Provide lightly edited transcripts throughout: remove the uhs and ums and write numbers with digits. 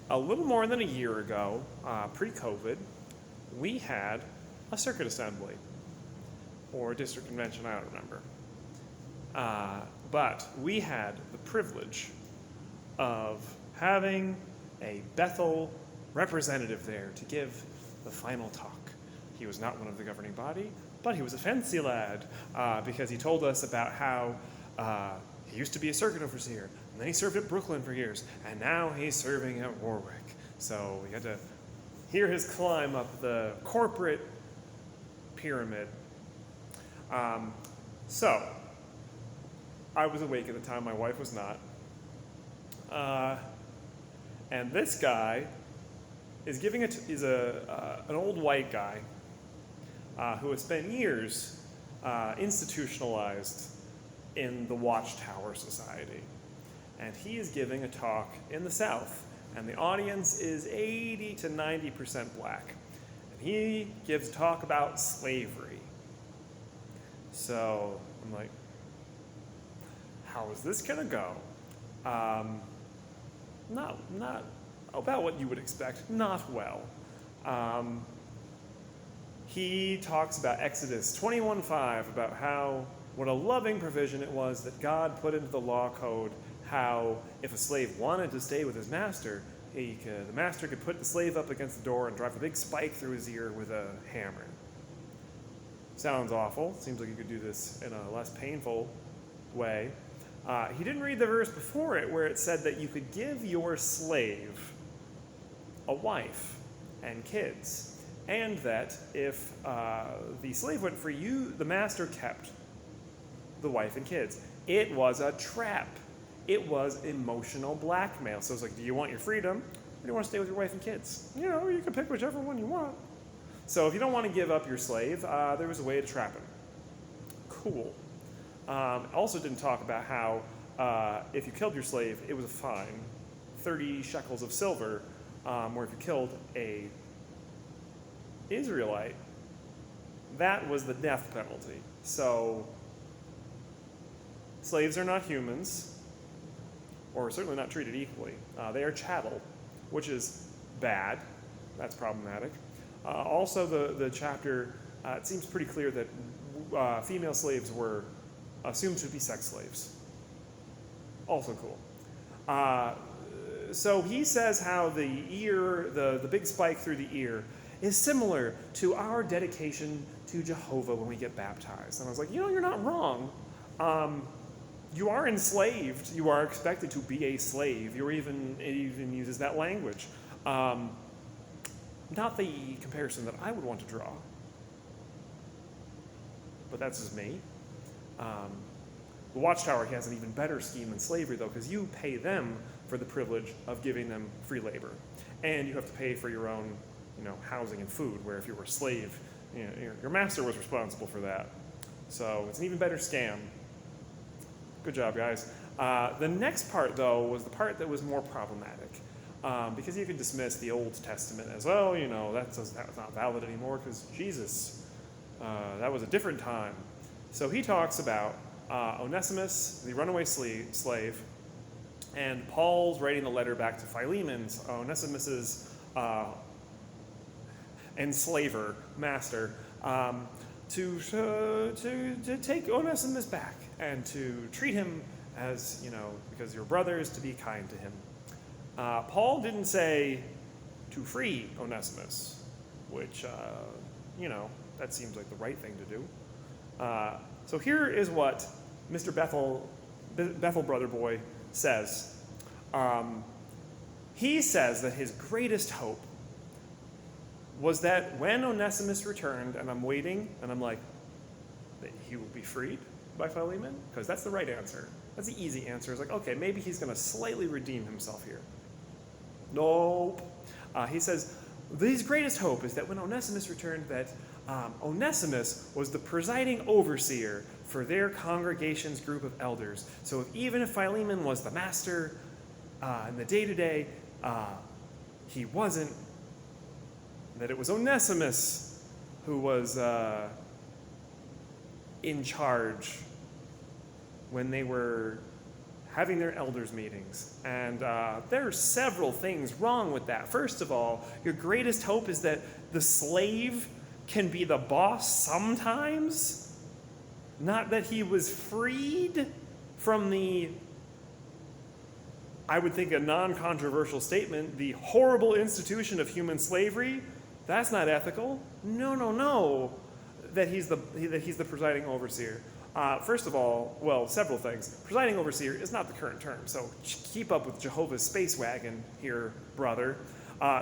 a little more than a year ago, pre-COVID, we had a circuit assembly, or district convention, I don't remember. But we had the privilege of having a Bethel representative there to give the final talk. He was not one of the governing body, but he was a fancy lad, because he told us about how he used to be a circuit overseer, and then he served at Brooklyn for years, and now he's serving at Warwick. So we had to hear his climb up the corporate pyramid. So I was awake at the time, my wife was not. And this guy is giving an old white guy who has spent years institutionalized in the Watchtower Society. And he is giving a talk in the South, and the audience is 80 to 90% black. And he gives a talk about slavery. So I'm like, how is this gonna go? Not about what you would expect, not well. He talks about Exodus 21:5, about what a loving provision it was that God put into the law code, how if a slave wanted to stay with his master, the master could put the slave up against the door and drive a big spike through his ear with a hammer. Sounds awful. Seems like you could do this in a less painful way. He didn't read the verse before it where it said that you could give your slave a wife and kids, and that if the slave went free, the master kept the wife and kids. It was a trap. It was emotional blackmail. So it's like, do you want your freedom, or do you want to stay with your wife and kids? You can pick whichever one you want. So if you don't want to give up your slave, there was a way to trap him. Cool. Also didn't talk about how if you killed your slave, it was a fine, 30 shekels of silver, or if you killed a Israelite, that was the death penalty. So slaves are not humans, or certainly not treated equally. They are chattel, which is bad. That's problematic. Also, the chapter, it seems pretty clear that female slaves were assumed to be sex slaves. Also cool. So he says how the ear, the big spike through the ear, is similar to our dedication to Jehovah when we get baptized. And I was like, you're not wrong. You are enslaved. You are expected to be a slave. It even uses that language. Not the comparison that I would want to draw. But that's just me. The Watchtower has an even better scheme than slavery, though, because you pay them for the privilege of giving them free labor. And you have to pay for your own housing and food, where if you were a slave, your master was responsible for that. So it's an even better scam. Good job, guys. The next part, though, was the part that was more problematic. Because you could dismiss the Old Testament as, that's not valid anymore because Jesus, that was a different time. So he talks about Onesimus, the runaway slave, and Paul's writing the letter back to Philemon's, Onesimus's enslaver, master, to take Onesimus back and to treat him as, because you're brothers, to be kind to him. Paul didn't say to free Onesimus, which, that seems like the right thing to do. So here is what Mr. Bethel Brother Boy says. He says that his greatest hope was that when Onesimus returned, and I'm waiting, and I'm like, that he will be freed by Philemon? Because that's the right answer. That's the easy answer. It's like, okay, maybe he's going to slightly redeem himself here. Nope. He says, his greatest hope is that when Onesimus returned, that Onesimus was the presiding overseer for their congregation's group of elders. So even if Philemon was the master in the day-to-day, he wasn't. That it was Onesimus who was in charge when they were having their elders meetings. And there are several things wrong with that. First of all, your greatest hope is that the slave can be the boss sometimes, not that he was freed from the, I would think, a non-controversial statement, the horrible institution of human slavery. That's not ethical. No. That he's the presiding overseer. First of all, well, several things. Presiding overseer is not the current term, so keep up with Jehovah's space wagon here, brother.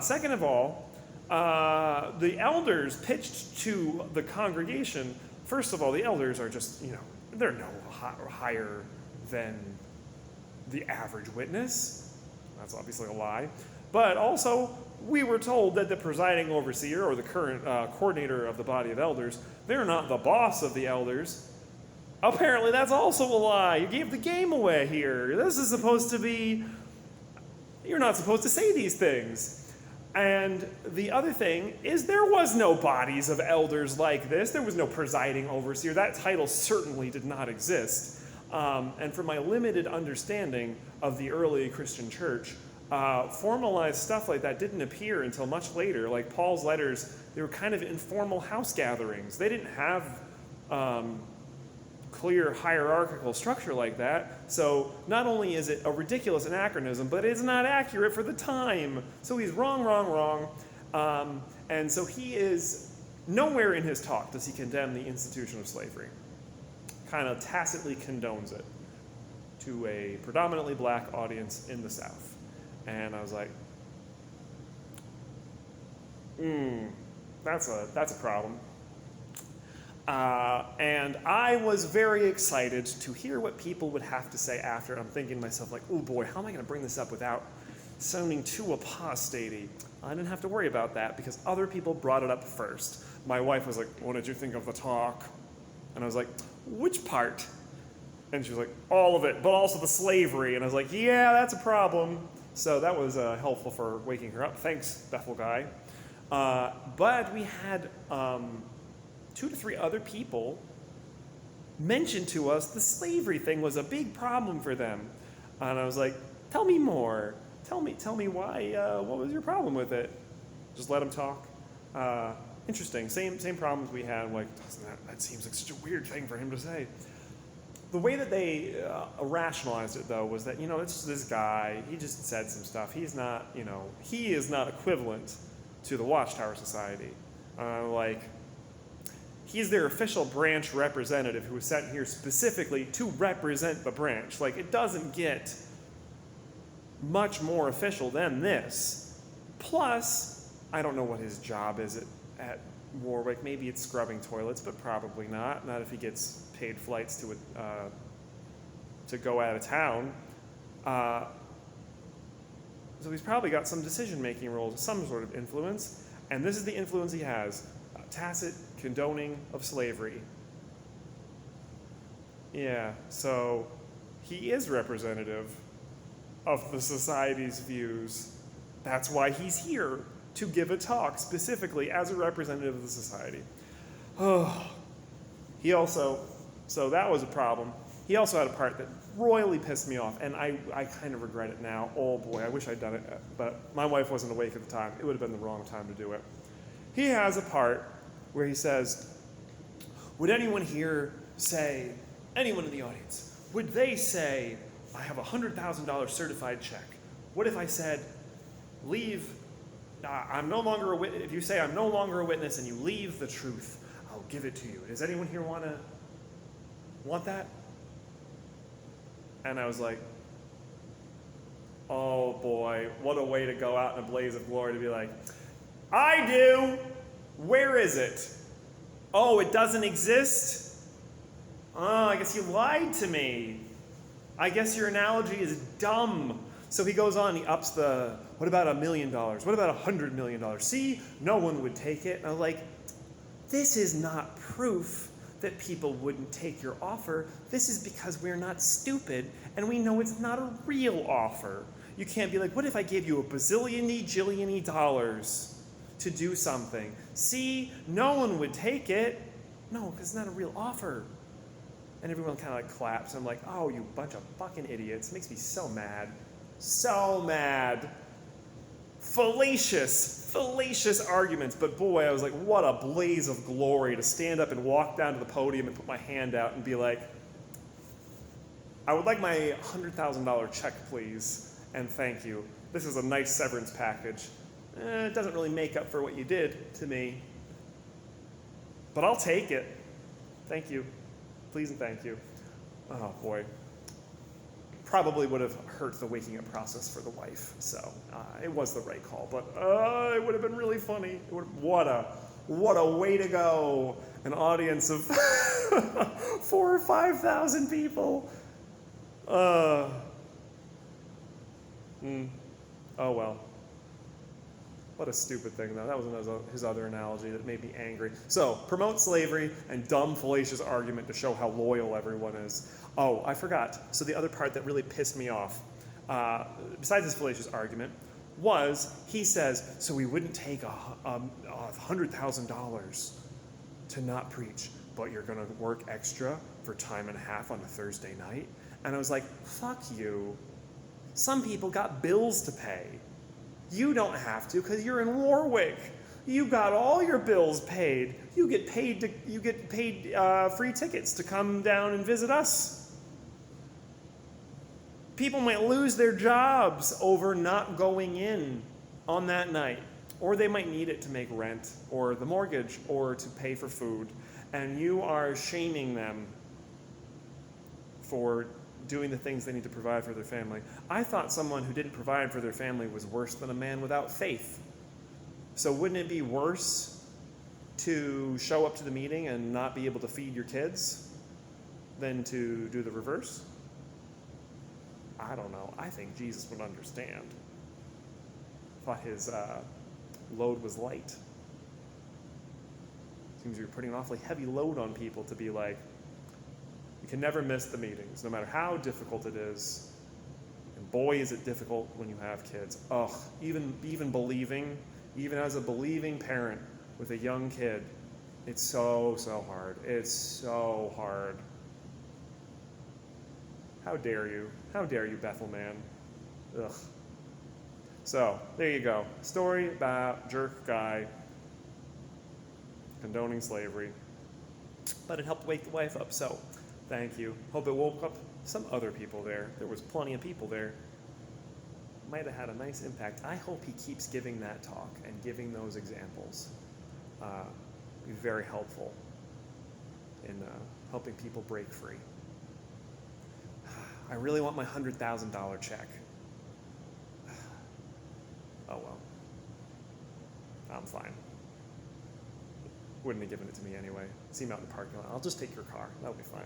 Second of all, the elders pitched to the congregation. First of all, the elders are just, they're no higher than the average witness. That's obviously a lie. But also, we were told that the presiding overseer, or the current coordinator of the body of elders, they're not the boss of the elders. Apparently, that's also a lie. You gave the game away here. This is supposed to be, you're not supposed to say these things. And the other thing is there was no bodies of elders like this. There was no presiding overseer. That title certainly did not exist. And from my limited understanding of the early Christian church, formalized stuff like that didn't appear until much later. Like Paul's letters, they were kind of informal house gatherings. They didn't have clear hierarchical structure like that. So not only is it a ridiculous anachronism, but it's not accurate for the time. So he's wrong. And so he is, nowhere in his talk does he condemn the institution of slavery. Kind of tacitly condones it to a predominantly black audience in the South. And I was like, that's a problem. And I was very excited to hear what people would have to say after. And I'm thinking to myself, like, oh boy, how am I going to bring this up without sounding too apostate-y? I didn't have to worry about that because other people brought it up first. My wife was like, what did you think of the talk? And I was like, which part? And she was like, all of it, but also the slavery. And I was like, yeah, that's a problem. So that was helpful for waking her up. Thanks, Bethel guy. But we had 2 to 3 other people mention to us the slavery thing was a big problem for them. And I was like, tell me more. Tell me why, what was your problem with it? Just let them talk. Interesting, same problems we had. Like, that seems like such a weird thing for him to say. The way that they rationalized it, though, was that, it's just this guy. He just said some stuff. He's not, he is not equivalent to the Watchtower Society. He's their official branch representative who was sent here specifically to represent the branch. Like, it doesn't get much more official than this. Plus, I don't know what his job is at Warwick. Maybe it's scrubbing toilets, but probably not. Not if he gets paid flights to go out of town. So he's probably got some decision-making roles, some sort of influence. And this is the influence he has. Tacit condoning of slavery. Yeah, so he is representative of the society's views. That's why he's here, to give a talk specifically as a representative of the society. Oh, so that was a problem. He also had a part that royally pissed me off, and I kind of regret it now. Oh boy, I wish I'd done it, but my wife wasn't awake at the time. It would have been the wrong time to do it. He has a part where he says, would anyone here say, anyone in the audience, would they say, I have a $100,000 certified check? What if I said, leave, I'm no longer a witness, if you say I'm no longer a witness and you leave the truth, I'll give it to you. Does anyone here want that? And I was like, oh boy, what a way to go out in a blaze of glory to be like, I do! Where is it? Oh, it doesn't exist? Oh, I guess you lied to me. I guess your analogy is dumb. So he goes on, he ups the, what about $1 million? What about $100 million? See, no one would take it. And I'm like, this is not proof that people wouldn't take your offer. This is because we're not stupid and we know it's not a real offer. You can't be like, what if I gave you $1 bazillion dollars to do something? See, no one would take it. No, because it's not a real offer. And everyone kind of like claps. I'm like, oh, you bunch of fucking idiots. It makes me so mad. So mad. Fallacious arguments. But boy, I was like, what a blaze of glory to stand up and walk down to the podium and put my hand out and be like, I would like my $100,000 check, please, and thank you. This is a nice severance package. It doesn't really make up for what you did to me, but I'll take it. Thank you. Please and thank you. Oh, boy. Probably would have hurt the waking up process for the wife, so it was the right call, but it would have been really funny. What a way to go. An audience of 4,000 or 5,000 people. Oh well. What a stupid thing, though. That was his other analogy that made me angry. So, promote slavery and dumb, fallacious argument to show how loyal everyone is. Oh, I forgot. So the other part that really pissed me off, besides his fallacious argument, was he says, so we wouldn't take $100,000 to not preach, but you're going to work extra for time and a half on a Thursday night? And I was like, fuck you. Some people got bills to pay. You don't have to because you're in Warwick. You got all your bills paid. You get paid free tickets to come down and visit us. People might lose their jobs over not going in on that night, or they might need it to make rent or the mortgage or to pay for food, and you are shaming them for doing the things they need to provide for their family. I thought someone who didn't provide for their family was worse than a man without faith. So wouldn't it be worse to show up to the meeting and not be able to feed your kids than to do the reverse? I don't know. I think Jesus would understand. Thought his load was light. Seems you're putting an awfully heavy load on people to be like, you can never miss the meetings, no matter how difficult it is. And boy, is it difficult when you have kids. Ugh, even believing, even as a believing parent with a young kid, it's so hard. It's so hard. How dare you? How dare you, Bethel man? Ugh. So, there you go. Story about jerk guy condoning slavery. But it helped wake the wife up, so thank you. Hope it woke up some other people there. There was plenty of people there. Might have had a nice impact. I hope he keeps giving that talk and giving those examples. Be very helpful in helping people break free. I really want my $100,000 check. Oh well. I'm fine. Wouldn't have given it to me anyway. See him out in the parking lot. I'll just take your car. That'll be fine.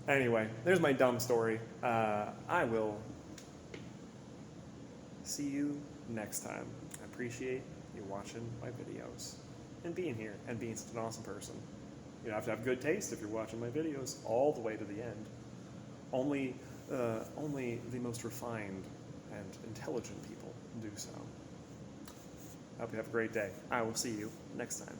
Anyway, there's my dumb story. I will see you next time. I appreciate you watching my videos and being here and being such an awesome person. You have to have good taste if you're watching my videos all the way to the end. Only the most refined and intelligent people do so. I hope you have a great day. I will see you next time.